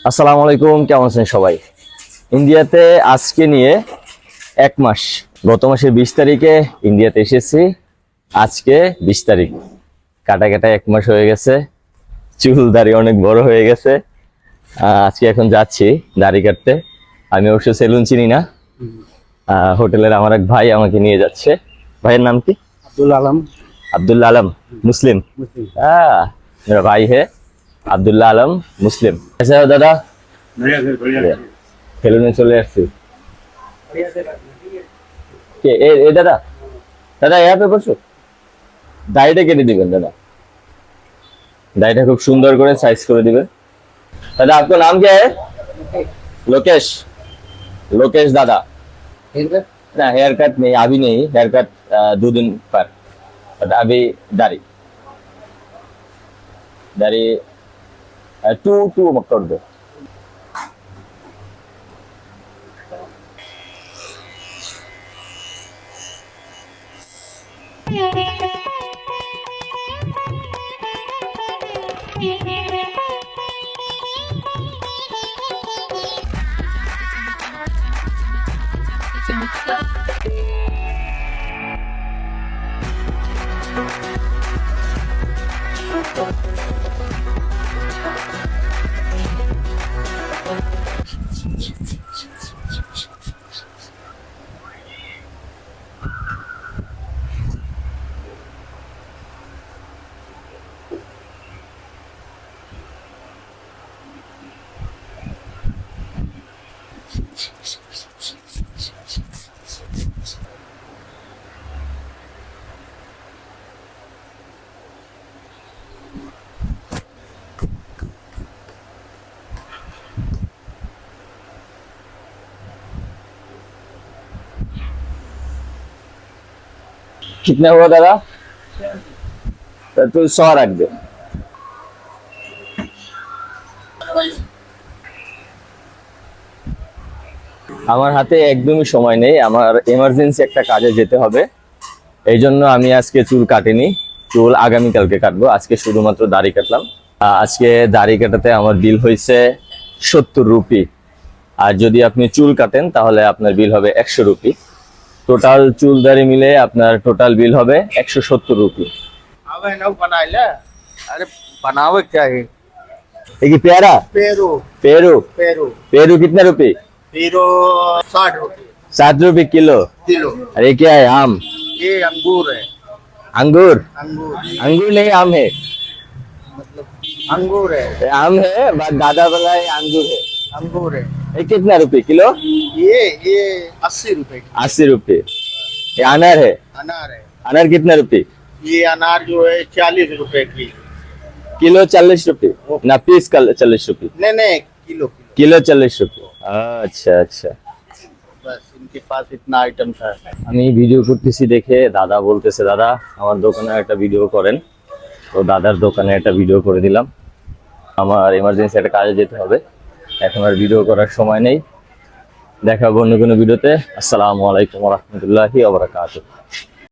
আসসালামু আলাইকুম, কেমন আছেন সবাই? ইন্ডিয়াতে আজকে নিয়ে 1 মাস। গত মাসের 20 তারিখে ইন্ডিয়াতে এসেছি, আজকে 20 তারিখ। কাটা কাটা 1 মাস হয়ে গেছে, চুল দাড়ি অনেক বড় হয়ে গেছে। আজকে এখন যাচ্ছি দাড়ি কাটতে। আমি অবশ্য সেলুন চিনি না, হোটেলের আমার এক ভাই আমাকে নিয়ে যাচ্ছে। ভাইয়ের নাম কি? अब्दुल आलम। अब्दुल्ला आलम मुस्लिम। मेरा भाई है अब्दुल्ला आलम मुस्लिम। कैसे हो दादा? সেলুনে চলে আসছি। কে এ দাদা? দাদা यहाँ पे বসো, দাড়িটা কেটে দিবেন দাদা। দাড়িটা খুব সুন্দর করে সাইজ করে দিবেন। दादा आपका नाम क्या है? लोकेश। लोकेश दादा। ना हेयर कट नहीं, अभी नहीं, हेयर कट 2 दिन पर, बट अभी दाढ़ी दाढ़ी टू मत कर दो। कितना हुआ दादा? तो 100 रख दे। আমার হাতে একদমই সময় নেই, আমার এমার্জেন্সি একটা কাজে যেতে হবে, এই জন্য আমি আজকে চুল কাটিনি। চুল আগামীকালকে কাটবো, আজকে শুধুমাত্র দাড়ি কাটলাম। আজকে দাড়ি কাটাতে আমার বিল হয়েছে 70 রুপি, আর যদি আপনি চুল কাটেন তাহলে আপনার বিল হবে 100 রুপি। টোটাল চুল দাড়ি মিলে আপনার টোটাল বিল হবে 170 রুপি। अरे बनावे क्या है? ये की प्यारा पेरू पेरू पेरू पेरू कितने रुपए? पेरू 60 रुपए 7 रुपए किलो। किलो। और ये क्या है? आम? ये अंगूर है। अंगूर? अंगूर अंगूर नहीं, आम है। मतलब अंगूर है। ये आम है, बट दादा बोला है अंगूर है। अंगूर है। ये कितना रुपए किलो? ये 80 रुपए। 80 रुपए। ये अनार है? अनार है। अनार कितना रुपए ये अनार जो है 40 रुपए की किलो? 40 रुपए ना, पीस 40 रुपए? नहीं नहीं, किलो किलो। किलो 40 रुपए। अच्छा अच्छा। बस इनके पास इतना आइटम था। আমি ভিডিও করতেছি দেখে দাদা বলতেছে, দাদা আমার দোকানে একটা ভিডিও করেন। তো দাদার দোকানে একটা ভিডিও করে দিলাম। আমার এমার্জেন্সি একটা কাজে যেতে হবে, এখন আর ভিডিও করার সময় নেই। দেখা হবে অন্য কোনো ভিডিওতে। আসসালামু আলাইকুম ওয়া রাহমাতুল্লাহি ওয়া বারাকাতুহু।